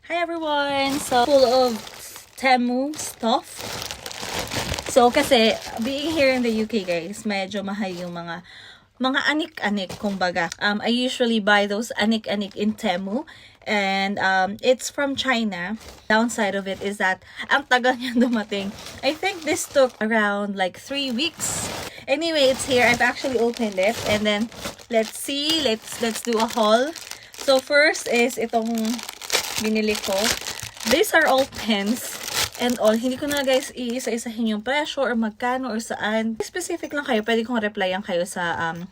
Hi everyone! So, full of Temu stuff. So, kasi, being here in the UK guys, medyo mahal yung mga anik-anik, kumbaga. I usually buy those anik-anik in Temu. And it's from China. Downside of it is that ang tagal niya dumating. I think this took around like 3 weeks. Anyway, it's here. I've actually opened it. And then, let's see. Let's do a haul. So, first is itong binili ko. These are all pens and all. Hindi ko na guys iisa-isahin yung presyo or magkano or saan. Specific lang kayo. Pwede kong replyan kayo sa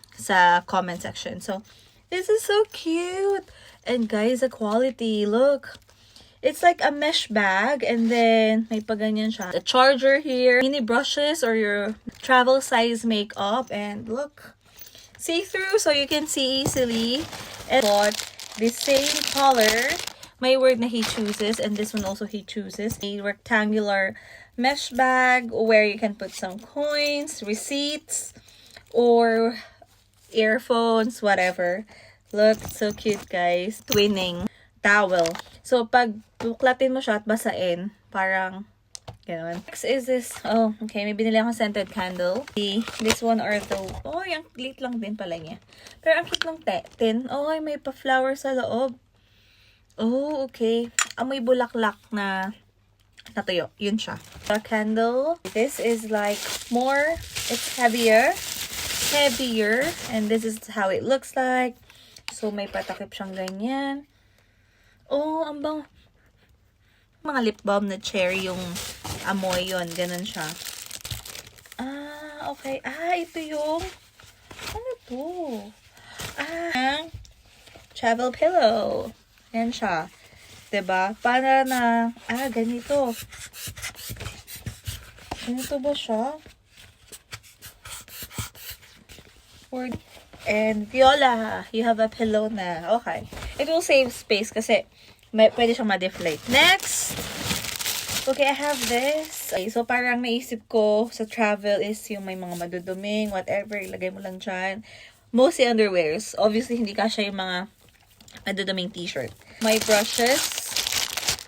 comment section. So, this is so cute. And guys, the quality, look. It's like a mesh bag and then may paganyan siya. A charger here, mini brushes or your travel size makeup, and look, see-through so you can see easily. And got the same color. My word na he chooses, and this one also he chooses. A rectangular mesh bag where you can put some coins, receipts, or earphones, whatever. Look, so cute guys. Twinning towel. So, pag buklatin mo siya at basain, parang gano'n. Next is this, oh, okay, may binili akong scented candle. This one or the, oh, yung lit lang din pala niya. Pero ang cute ng tin. Oh, may pa-flower sa loob. Oh, okay. Amoy bulaklak na natuyo. Yun siya. The candle. This is like more, it's heavier. And this is how it looks like. So, may patakip siyang ganyan. Oh, ang bang. Mga lip balm na cherry yung amoy yun. Ganun siya. Ah, okay. Ah, ito yung, ano to? Ah, travel pillow. Yan siya. Diba? Para na, ganito. Ganito ba siya? And Viola, you have a pillow na. Okay. It will save space kasi pwede siyang ma-deflate. Next! Okay, I have this. Okay, so parang naisip ko sa travel is yung may mga maduduming, whatever, ilagay mo lang dyan. Mostly underwears. Obviously, hindi kasya yung mga maduduming t-shirt. My brushes.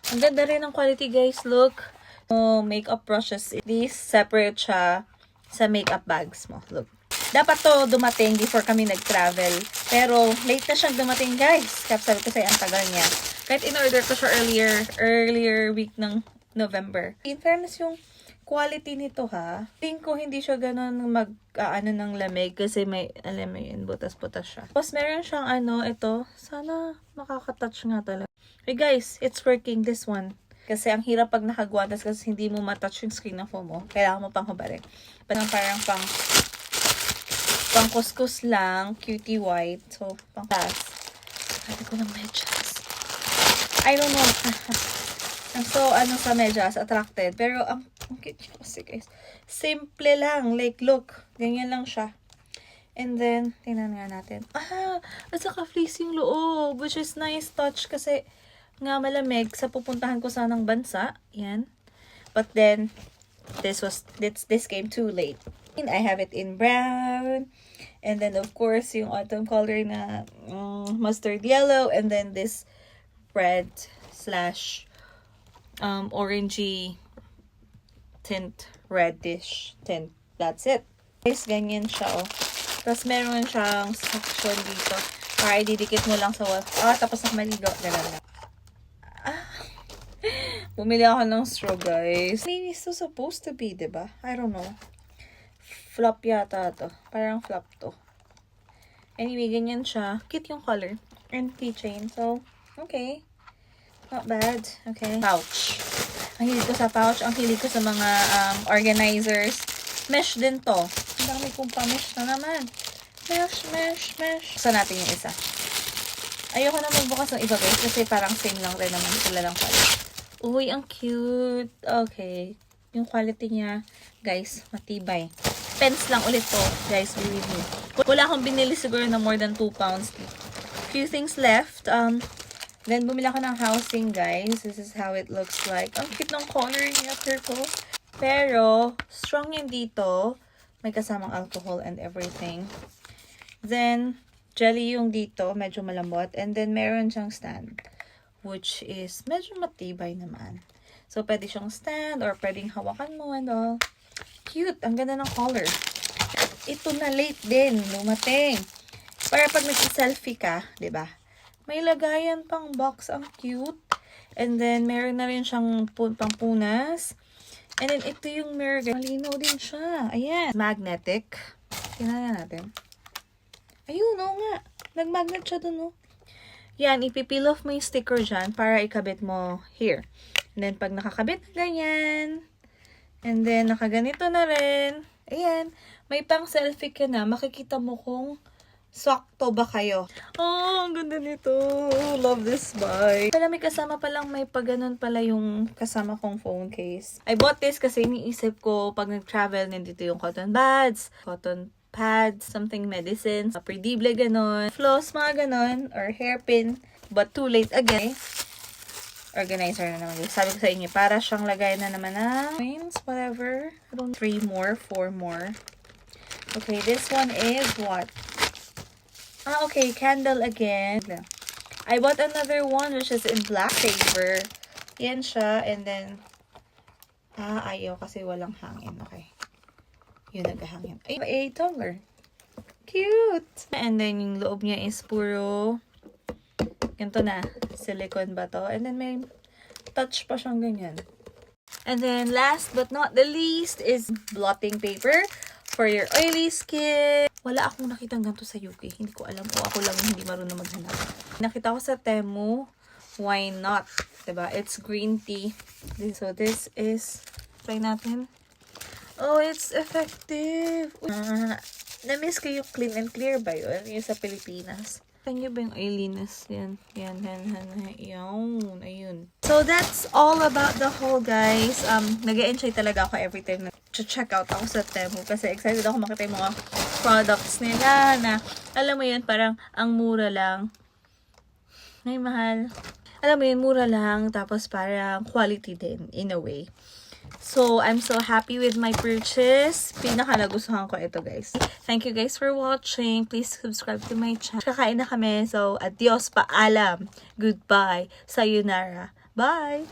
Ang ganda rin ng quality, guys. Look. Oh, makeup brushes. These separate siya sa makeup bags mo. Look. Dapat to dumating before kami nag-travel. Pero, late na siyang dumating, guys. Kaya sabi ko sa'yo, ang tagal niya. Kahit in-order ko siya earlier week ng November. In fairness, yung quality nito ha, think ko hindi siya ganun mag-aano ng lamig kasi may, alam mo yun, butas-butas siya. Tapos meron siyang ito, sana makaka-touch nga talaga. Hey guys, it's working, this one. Kasi ang hirap pag nakagwantas kasi hindi mo matouch yung screen ng phone mo. Kailangan mo pang hubarin. Parang pang kuskus lang, cutie white. So, pang pass. Sabi ko ng medyas. I don't know. I'm so, sa medyas, attracted. Pero, ang cute niya kasi, guys. Simple lang. Like, look. Ganyan lang siya. And then, tingnan nga natin. At saka fleece yung loob. Which is nice touch kasi nga malamig sa pupuntahan ko sanang bansa. Yan. But then, this came too late. I have it in brown. And then, of course, yung autumn color na mustard yellow. And then, this red / orangey tint, reddish tint. That's it. Guys, ganyan siya, oh. Tapos, meron siyang section dito. Para ididikit mo lang sa wall. Tapos maligo. Ganun lang. Bumili ako ng straw, guys. I mean, it's so supposed to be, diba? I don't know. Flop yata to. Parang flop to. Anyway, ganyan siya. Cute yung color. And keychain. So, okay. Not bad. Okay. Pouch. Ang hilig ko sa pouch. Ang hilig ko sa mga organizers. Mesh din to. Ang dami kong pa-mesh na naman. Mesh. Buksan natin yung isa. Ayoko na magbukas ng iba, guys. Kasi parang same lang rin naman. Sila lang pala. Uy, ang cute. Okay. Yung quality niya, guys, matibay. Pens lang ulit to, guys, believe me. Wala akong binili siguro na more than 2 pounds. Few things left. Then, bumili ako ng housing, guys. This is how it looks like. Ang cute ng color niya, purple. Pero, strong yun dito. May kasamang alcohol and everything. Then, jelly yung dito, medyo malambot. And then, meron siyang stand. which is medyo matibay naman. So, pwede siyang stand or pwedeng hawakan mo and all. Cute. Ang ganda ng color. Ito na late din. Lumating. Para pag nag-selfie ka, diba? May lagayan pang box. Ang cute. And then, meron na rin siyang pampunas. And then, ito yung mirror. Malinaw din siya. Ayan. Magnetic. Tingnan natin. Ayun, oo nga. Nag-magnet siya dun, oh. Yan, ipipeel off mo yung sticker dyan para ikabit mo here. And then, pag nakakabit na ganyan, and then, nakaganito na rin, ayan, may pang selfie ka na, makikita mo kung sakto ba kayo. Oh, ang ganda nito. Love this bag. Pala may kasama palang may paganon pala yung kasama kong phone case. I bought this kasi iniisip ko pag nag-travel, nandito yung cotton buds, cotton pads, something medicines, predible, ganon, floss, mga ganon, or hairpin. But too late again. Organizer na naman. Sabi ko sa inyo, para siyang lagay na naman na coins, whatever. I don't 3 more, 4 more. Okay, this one is what? Ah, okay, candle again. I bought another one which is in black paper. Yan siya, and then ayaw kasi walang hangin. Okay. Yun, naghahangin. Ay, a tumbler. Cute! And then, yung loob niya is puro, ganito na, silicone ba to? And then, may touch pa siyang ganyan. And then, last but not the least is blotting paper for your oily skin. Wala akong nakitang ganito sa UK. Hindi ko alam o ako lang hindi marunong maghanap. Nakita ko sa Temu, why not? Diba? It's green tea. So, this is, try natin. Oh, it's effective. Na-miss ko yung clean and clear ba yun? Yung sa Pilipinas. Kanya ba yung oiliness? Yan. Yan. Ayun. So, that's all about the haul, guys. Nag-enjoy talaga ako every time na check out ako sa Temu. Kasi excited ako makita yung mga products nila na, alam mo yun, parang ang mura lang. Ay, mahal. Alam mo yun, mura lang. Tapos parang quality din, in a way. So, I'm so happy with my purchase. Pinaka-nagustuhan ko ito, guys. Thank you guys for watching. Please subscribe to my channel. Kakain na kami. So, adios, paalam. Goodbye. Sayonara. Bye!